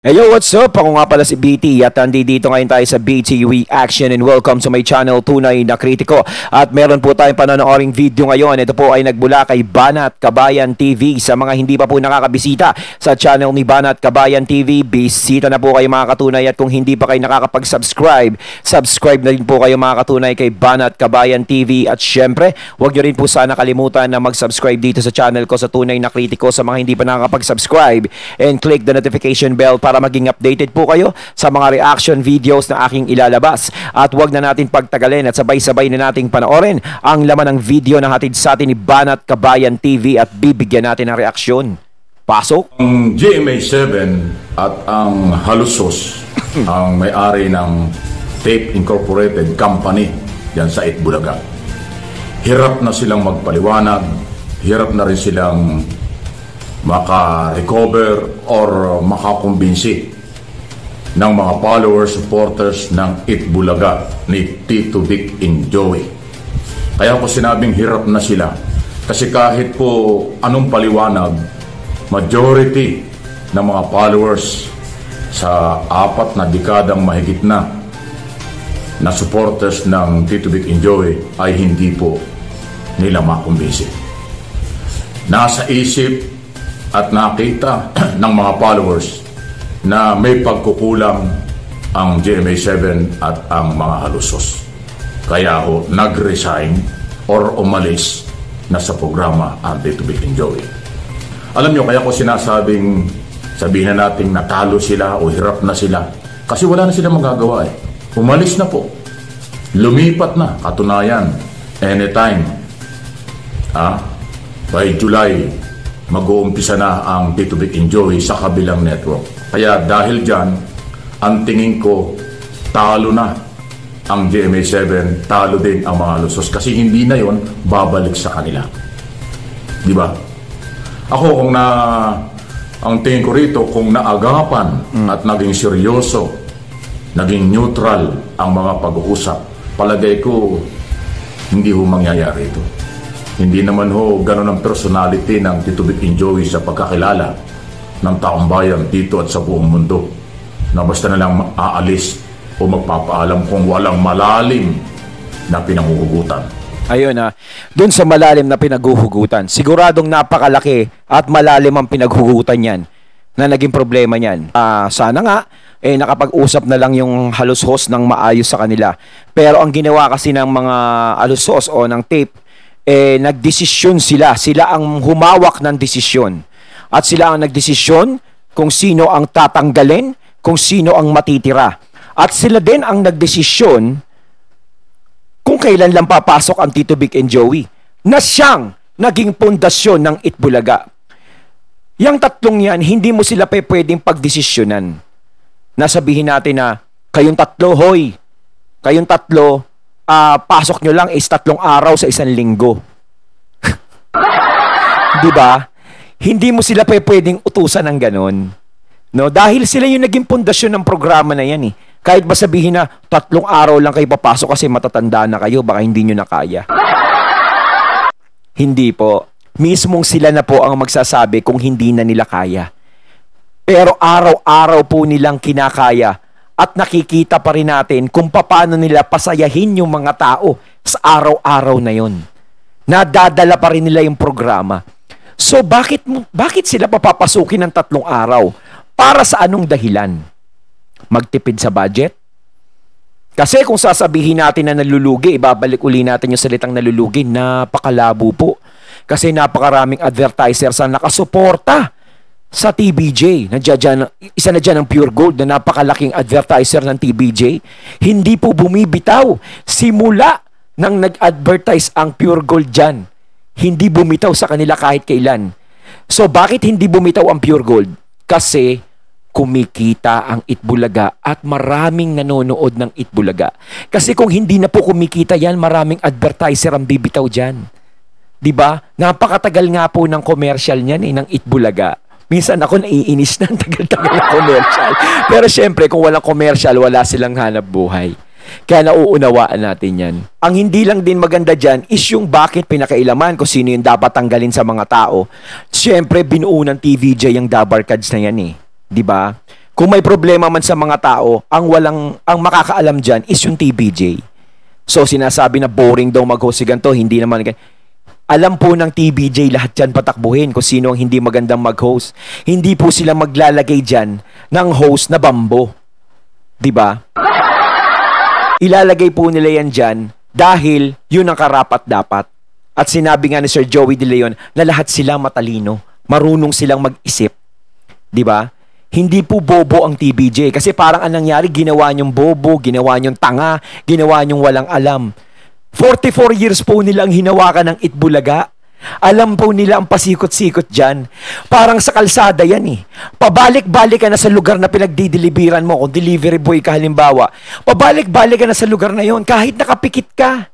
Hey yo, what's up? Ako nga pala si BT at nandito ngayon tayo sa BT Reaction and welcome to my channel, Tunay na Kritiko. At meron po tayong panonooring video ngayon. Ito po ay nagbula kay Banat Kabayan TV. Sa mga hindi pa po nakakabisita sa channel ni Banat Kabayan TV, bisita na po kayo mga katunay. At kung hindi pa kayo nakakapag-subscribe, subscribe na rin po kayo mga katunay kay Banat Kabayan TV. At syempre, huwag nyo rin po sana kalimutan na mag-subscribe dito sa channel ko sa Tunay na Kritiko sa mga hindi pa nakakapag-subscribe and click the notification bell para maging updated po kayo sa mga reaction videos na aking ilalabas. At wag na natin pagtagalin at sabay-sabay na nating panoorin ang laman ng video na hatid sa atin ni Banat Kabayan TV at bibigyan natin ng reaksyon. Pasok! Ang GMA7 at ang Halusos ang may-ari ng Tape Incorporated Company yan sa Itbulaga. Hirap na silang magpaliwanag, hirap na rin silang maka-recover or makakumbinsi ng mga followers, supporters ng Itbulaga ni Tito Vic and Joey. Kaya ko sinabing hirap na sila kasi kahit po anong paliwanag, majority ng mga followers sa 4 na dekadang mahigit na supporters ng Tito Vic and Joey ay hindi po nila makumbinsi. Nasa isip at nakita ng mga followers na may pagkukulang ang GMA7 at ang mga Halusos. Kaya ho nag-resign or umalis na sa programa ang Tito Vic and Joey. Alam nyo, kaya ko sinasabing sabihin na natin natalo sila o hirap na sila kasi wala na sila magagawa eh. Umalis na po. Lumipat na. Katunayan, anytime by July mag-uumpisa na ang Tito Vic and Joey sa kabilang network. Kaya dahil dyan, ang tingin ko, talo na ang GMA7, talo din ang mga Halusos kasi hindi na yon babalik sa kanila. Di ba? Ako ang tingin ko rito, kung naagapan at naging seryoso, naging neutral ang mga pag-uusap, palagay ko, hindi ho mangyayari ito. Hindi naman ho ganun ang personality ng Tito Vic and Joey sa pagkakilala ng taong bayan dito at sa buong mundo na basta na lang aalis o magpapaalam kung walang malalim na pinanghuhugutan. Ayun dun sa malalim na pinaghuhugutan, siguradong napakalaki at malalim ang pinaghugutan yan na naging problema niyan. Sana nga nakapag-usap na lang yung Halusos ng maayos sa kanila. Pero ang ginawa kasi ng mga Halusos o ng tape, nagdesisyon sila ang humawak ng desisyon. At sila ang nagdesisyon kung sino ang tatanggalin, kung sino ang matitira. At sila din ang nagdesisyon kung kailan lang papasok ang Tito Vic and Joey na siyang naging pundasyon ng Itbulaga. Yang tatlong yan, hindi mo sila pwedeng pagdesisyonan. Nasabihin natin na, kayong tatlo, hoy, kayong tatlo, pasok nyo lang is 3 araw sa 1 linggo. Di ba? Hindi mo sila pwedeng utusan ng ganon. No? Dahil sila yung naging pundasyon ng programa na yan eh. Kahit ba sabihin na 3 araw lang kayo papasok kasi matatanda na kayo, baka hindi nyo na kaya. Hindi po. Mismong sila na po ang magsasabi kung hindi na nila kaya. Pero araw-araw po nilang kinakaya. At nakikita pa rin natin kung paano nila pasayahin yung mga tao sa araw-araw na yon. Nadadala pa rin nila yung programa. So bakit sila papapasukin ng 3 araw? Para sa anong dahilan? Magtipid sa budget? Kasi kung sasabihin natin na nalulugi, ibabalik uli natin yung salitang nalulugi, napakalabo po. Kasi napakaraming advertisers na nakasuporta sa TBJ. Isa na dyan ang Pure Gold na napakalaking advertiser ng TBJ. Hindi po bumibitaw. Simula nang nag-advertise ang Pure Gold dyan, hindi bumitaw sa kanila kahit kailan. So bakit hindi bumitaw ang Pure Gold? Kasi kumikita ang Itbulaga at maraming nanonood ng Itbulaga. Kasi kung hindi na po kumikita yan, maraming advertiser ang bibitaw dyan. Diba? Napakatagal nga po ng commercial niyan ng Itbulaga. Minsan ako naiinis na, tagal-tagal ng commercial. Pero syempre, kung walang commercial, wala silang hanap buhay. Kaya nauunawaan natin yan. Ang hindi lang din maganda dyan is yung bakit pinakailaman kung sino yung dapat tanggalin sa mga tao. Syempre, binuo ng TVJ yung Dabarkads na yan eh. Diba? Kung may problema man sa mga tao, ang makakaalam dyan is yung TVJ. So sinasabi na boring daw mag-host si ganito, hindi naman ganito. Alam po ng TVJ lahat dyan patakbuhin kung sino ang hindi magandang mag-host. Hindi po sila maglalagay dyan ng host na bambo. Diba? Ilalagay po nila yan dyan dahil yun ang karapat-dapat. At sinabi nga ni Sir Joey De Leon na lahat sila matalino. Marunong silang mag-isip. Diba? Hindi po bobo ang TVJ. Kasi parang anong nangyari, ginawa niyong bobo, ginawa niyong tanga, ginawa niyong walang alam. 44 years po nilang hinawakan ng Itbulaga. Alam po nila ang pasikot-sikot dyan. Parang sa kalsada yan eh. Pabalik-balik ka na sa lugar na pinagdideliveran mo. Kung delivery boy ka halimbawa, pabalik-balik ka na sa lugar na yon. Kahit nakapikit ka,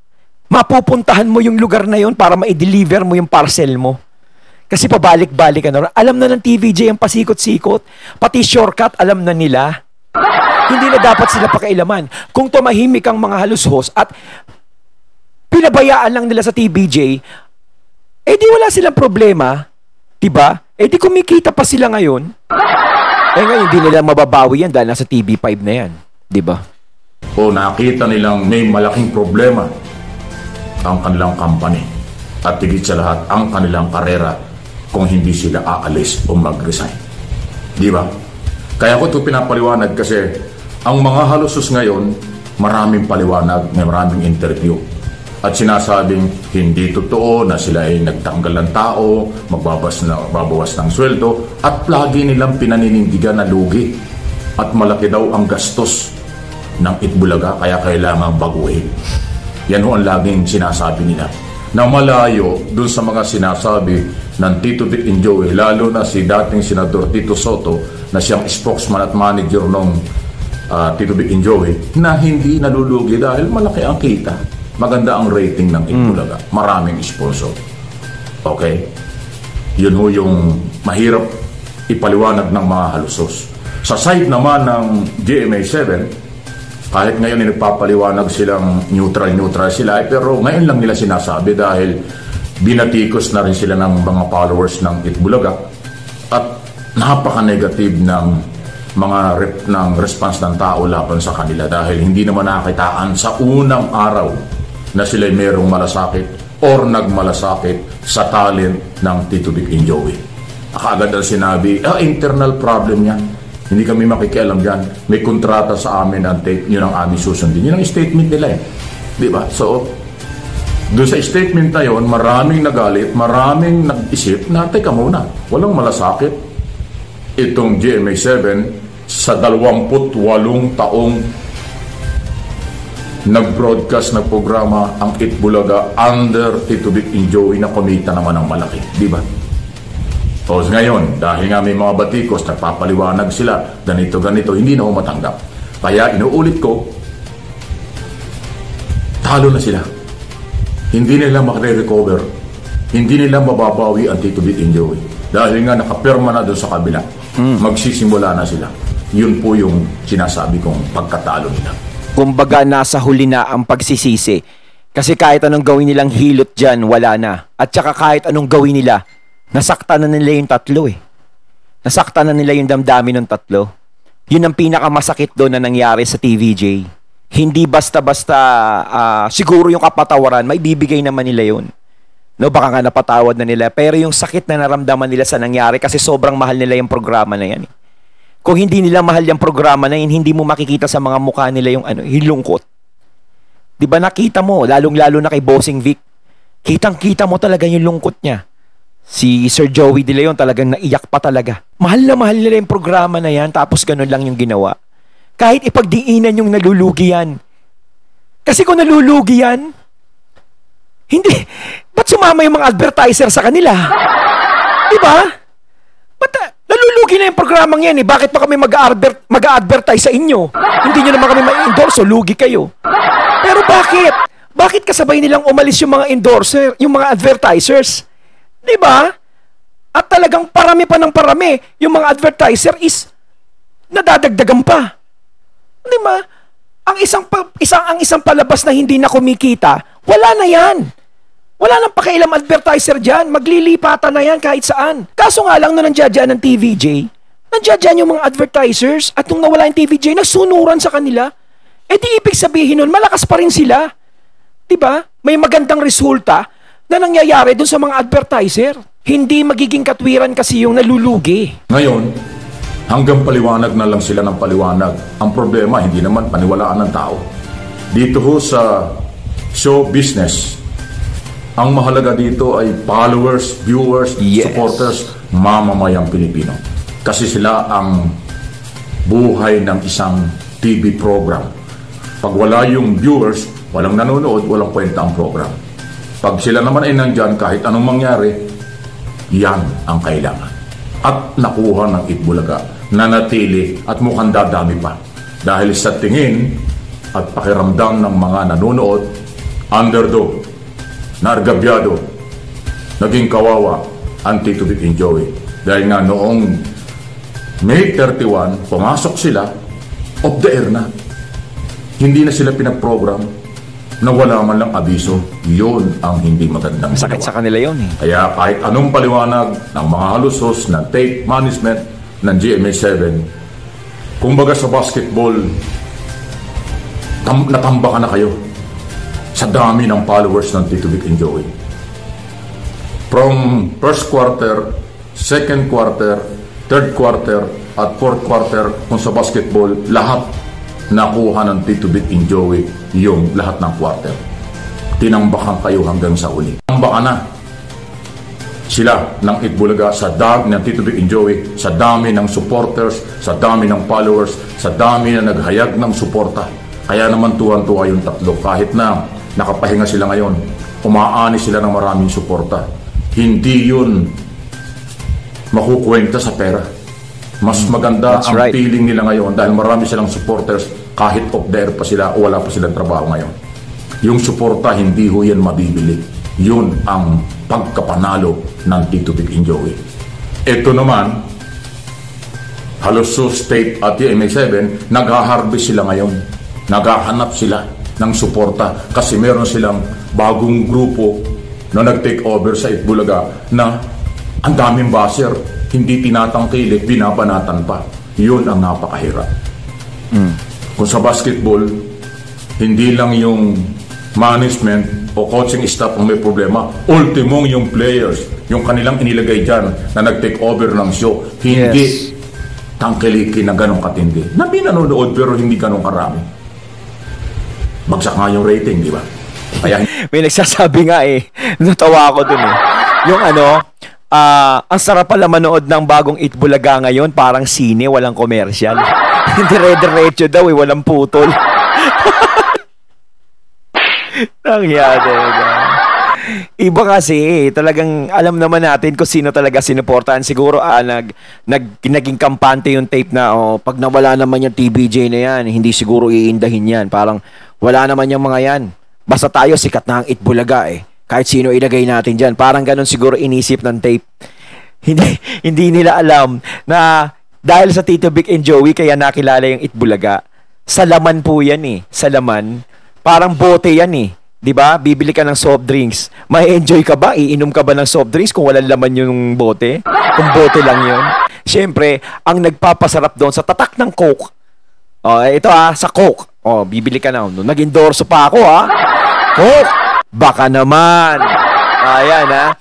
mapupuntahan mo yung lugar na yon para ma-deliver mo yung parcel mo. Kasi pabalik-balik ka na. Alam na ng TVJ ang pasikot-sikot. Pati shortcut, alam na nila. Hindi na dapat sila pakailaman. Kung tumahimik ang mga halos-host at pinabayaan lang nila sa TVJ, eh di wala silang problema. Diba? Eh di kumikita pa sila ngayon. Eh ngayon, hindi nila mababawi yan dahil nasa TV5 na yan. Diba? O nakita nilang may malaking problema ang kanilang company. At higit sa lahat, ang kanilang karera kung hindi sila aalis o mag-resign. Di ba? Kaya ko ito pinapaliwanag kasi ang mga halusos ngayon, maraming paliwanag, may maraming interview. At sinasabing hindi totoo na sila ay nagtanggal ng tao, magbabawas ng sweldo, at lagi nilang pinaninindigan na lugi. At malaki daw ang gastos ng Itbulaga, kaya kailangan baguhin. Yan ho ang laging sinasabi nila. Na malayo dun sa mga sinasabi ng Tito Vic and Joey, lalo na si dating Senador Tito Soto na siyang spokesman at manager ng Tito Vic and Joey, na hindi nalulugi dahil malaki ang kita. Maganda ang rating ng Itbulaga. Maraming sponsor. Okay? Yun ho yung mahirap ipaliwanag ng mga halusos. Sa side naman ng GMA7, kahit ngayon ay nagpapaliwanag silang neutral sila, pero ngayon lang nila sinasabi dahil binatikos na rin sila ng mga followers ng Itbulaga at napaka-negative ng mga response ng tao laban sa kanila dahil hindi naman nakakitaan sa unang araw na sila'y merong malasakit or nagmalasakit sa talent ng Tito Vic and Joey. Kaagad na sinabi, internal problem yan. Hindi kami makikialam dyan. May kontrata sa amin ang tape, yun ang aming susundin. Yun ang statement nila eh. Diba? So, doon sa statement na yun, maraming nagalit, maraming nag-isip na, teka muna, walang malasakit. Itong GMA7 sa 28 taong nag-broadcast ng programa ang Itbulaga under Tito Vic and Joey na kumita naman ng malaki. Diba? O ngayon, dahil nga may mga batikos, nagpapaliwanag sila, ganito, hindi na ako matanggap. Kaya inuulit ko, talo na sila. Hindi nila makare-recover. Hindi nila mababawi ang Tito Vic and Joey. Dahil nga nakapirma na doon sa kabila. Magsisimula na sila. Yun po yung sinasabi kong pagkatalo nila. Kumbaga, nasa huli na ang pagsisisi. Kasi kahit anong gawin nilang hilot dyan, wala na. At saka kahit anong gawin nila, nasaktan na nila yung tatlo eh. Nasaktan na nila yung damdamin ng tatlo. Yun ang pinakamasakit doon na nangyari sa TVJ. Hindi basta-basta siguro yung kapatawaran, may bibigay naman nila yun. No, baka nga napatawad na nila. Pero yung sakit na naramdaman nila sa nangyari kasi sobrang mahal nila yung programa na yan. Kung hindi nila mahal yung programa na yun, hindi mo makikita sa mga mukha nila yung hilungkot. Diba nakita mo, lalong-lalo na kay Bossing Vic, kitang-kita mo talaga yung lungkot niya. Si Sir Joey De Leon talagang naiyak pa talaga. Mahal na mahal nila yung programa na yan, tapos ganun lang yung ginawa. Kahit ipagdiinan yung nalulugi yan. Kasi kung nalulugi yan, hindi, ba't sumama yung mga advertiser sa kanila? Diba? Ba't nalulugi na yung programang yan eh? Bakit pa kami mag-advertise sa inyo? Hindi nyo naman kami ma-endorse, so lugi kayo. Pero bakit? Bakit kasabay nilang umalis yung mga endorser, yung mga advertisers? Diba? At talagang parami pa ng parami. Yung mga advertiser is nadadagdagan pa. Diba? Ang isang palabas na hindi na kumikita, wala na yan. Wala nang pakialam advertiser dyan. Maglilipatan na yan kahit saan. Kaso nga lang na nandiyan ng TVJ, Nandiyan dyan yung mga advertisers at nung nawala yung TVJ, nagsunuran sa kanila. Eh di ibig sabihin nun, malakas pa rin sila. Diba? May magandang resulta na nangyayari dun sa mga advertiser. Hindi magiging katwiran kasi yung nalulugi. Ngayon, hanggang paliwanag na lang sila ng paliwanag. Ang problema, hindi naman paniwalaan ng tao. Dito ho sa show business, ang mahalaga dito ay followers, viewers, supporters, mamamayang Pilipino. Kasi sila ang buhay ng isang TV program. Pag wala yung viewers, walang nanonood, walang kwenta ang program. Pag sila naman ay nandyan, kahit anong mangyari, yan ang kailangan. At nakuha ng Itbulaga, nanatili at mukhang dadami pa. Dahil sa tingin at pakiramdam ng mga nanonood, underdog, nargabyado, naging kawawa ang Tito Vic and Joey. Dahil nga noong May 31, pumasok sila, off the air na. Hindi na sila pinag-program na wala man lang abiso. Yun ang hindi magandang Sakit sa kanila yun eh. Kaya kahit anong paliwanag ng mga halusos, ng tape management, ng GMA7, kumbaga sa basketball, natamba ka na kayo sa dami ng followers ng Tito Vic and Joey. From first quarter, second quarter, third quarter, at fourth quarter, kung sa basketball, lahat nakuha ng Tito Vic and Joey yung lahat ng quarter. Tinambakan kayo hanggang sa uli. Tinambakan na sila ng Itbulaga sa dami ng Tito Vic and Joey, sa dami ng supporters, sa dami ng followers, sa dami na naghayag ng suporta. Kaya naman tuwan-tuwa yung tatlo. Kahit na nakapahinga sila ngayon, umaani sila ng maraming suporta. Hindi yun makukwenta sa pera. Mas maganda ang feeling nila ngayon dahil marami silang supporters kahit off the air pa sila o wala pa silang trabaho ngayon. Yung suporta, hindi ho yan mabibili. Yun ang pagkapanalo ng Tito Vic and Joey. Ito naman, Halusos State at GMA7, nag-harvest sila ngayon. Naghahanap sila ng suporta kasi meron silang bagong grupo na nag-take over sa Itbulaga na ang daming baser, hindi tinatangkilik, binabanatan pa. Yun ang napakahirap. Kung sa basketball, hindi lang yung management o coaching staff ang may problema, ultimong yung players, yung kanilang inilagay dyan na nag-take over ng show, hindi tangkilikin na ganong katindi. Na pinanonood pero hindi ganong karami. Bagsak nga yung rating, di ba? Kaya may nagsasabi nga eh, natawa ako dun eh. Yung ang sarap pala manood ng bagong Itbulaga ngayon, parang sine, walang commercial. Dire-diretso daw eh, walang putol. Nangyari. Iba kasi talagang alam naman natin kung sino talaga sinuportahan. Siguro naging kampante yung tape na pag nawala naman yung TVJ na yan, hindi siguro iindahin yan. Parang wala naman yung mga yan. Basta tayo sikat na ang Itbulaga eh. Kahit sino ilagay natin dyan. Parang ganun siguro inisip ng tape. Hindi nila alam na dahil sa Tito Vic and Joey kaya nakilala yung Itbulaga. Sa laman po yan eh. Sa laman. Parang bote yan eh. 'Di ba? Bibili ka ng soft drinks. May enjoy ka ba? Iinom ka ba ng soft drinks kung walang laman yung bote? Kung bote lang 'yun. Siyempre, ang nagpapasarap doon sa tatak ng Coke. Ito sa Coke. Bibili ka na. Nag-endorso pa ako Coke. Baka naman. Ayan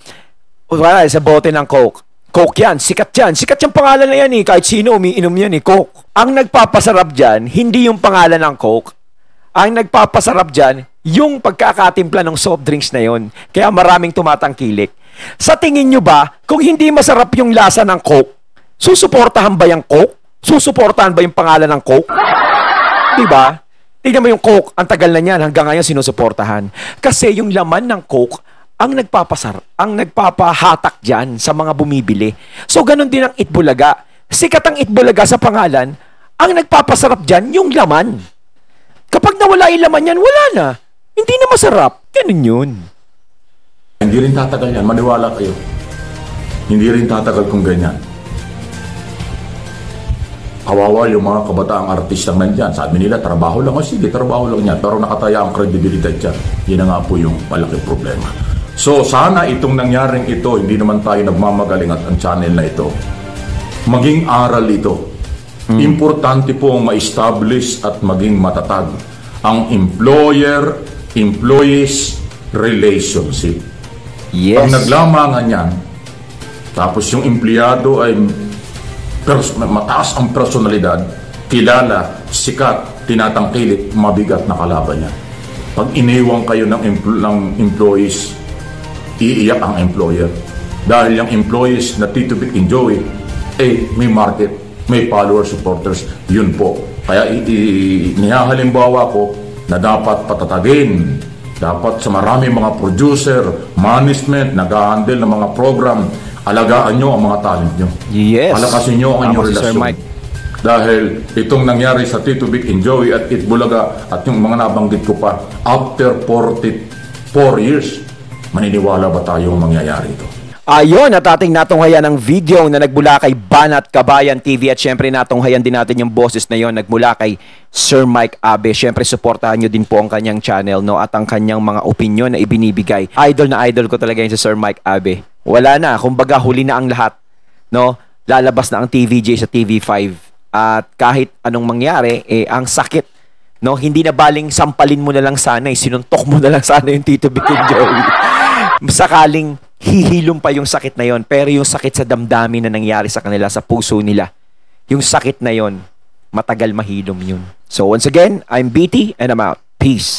Wala, sa bote ng Coke. Coke yan, sikat yan. Sikat yung pangalan na yan eh. Kahit sino umiinom yan eh. Coke. Ang nagpapasarap dyan, hindi yung pangalan ng Coke. Ang nagpapasarap dyan, yung pagkakatimpla ng soft drinks na yon. Kaya maraming tumatangkilik. Sa tingin nyo ba, kung hindi masarap yung lasa ng Coke, susuportahan ba yung Coke? Susuportahan ba yung pangalan ng Coke? Diba? Tignan mo yung Coke, ang tagal na niyan, hanggang ngayon sinusuportahan. Kasi yung laman ng Coke, ang nagpapahatak dyan sa mga bumibili. So, ganun din ang Itbulaga. Sikat ang Itbulaga sa pangalan, ang nagpapasarap dyan, yung laman. Kapag nawala yung laman yan, wala na. Hindi na masarap. Ganun yun. Hindi rin tatagal yan. Maniwala kayo. Hindi rin tatagal kung ganyan. Kawawa yung mga kabataang artistang nandyan. Sabi nila, trabaho lang. Sige, trabaho lang yan. Pero nakataya ang kredibilidad dyan. Yan na nga po yung malaking problema. So, sana itong nangyaring ito, hindi naman tayo nagmamagaling at ang channel na ito, maging aral ito. Importante pong ma-establish at maging matatag ang employer-employees relationship. Yes. Pag naglamangan yan, tapos yung empleyado ay mataas ang personalidad, kilala, sikat, tinatangkilik, mabigat na kalaban niya. Pag iniwang kayo ng employees, iiyak ang employer. Dahil yung employees na Tito Vic and Joey, may market, may follower supporters, yun po. Kaya nihahalimbawa ko na dapat patatagin, dapat sa maraming mga producer, management, nag-handle ng mga program, alagaan nyo ang mga talent nyo. Yes. Palakasin nyo ang inyong Sir relasyon. Mike. Dahil itong nangyari sa Tito Vic and Joey at Itbulaga at yung mga nabanggit ko pa, after 44 years, maniniwala ba tayong mangyayari ito? Ayon, at ating natunghayan ang video na nagmula kay Banat Kabayan TV at syempre natunghayan din natin yung boses na yon nagmula kay Sir Mike Abe. Syempre suportahan nyo din po ang kanyang channel, no, at ang kanyang mga opinion na ibinibigay. Idol na idol ko talaga yun si Sir Mike Abe. Wala na, kumbaga huli na ang lahat, no? Lalabas na ang TVJ sa TV5 at kahit anong mangyari, ang sakit, no? Hindi na baling sampalin mo na lang sana, sinuntok mo na lang sana yung Tito Vic and Joey. Sakaling hihilom pa yung sakit na yon, pero yung sakit sa damdamin na nangyari sa kanila, sa puso nila, yung sakit na yon, matagal mahilom yun. So once again, I'm BT and I'm out. Peace.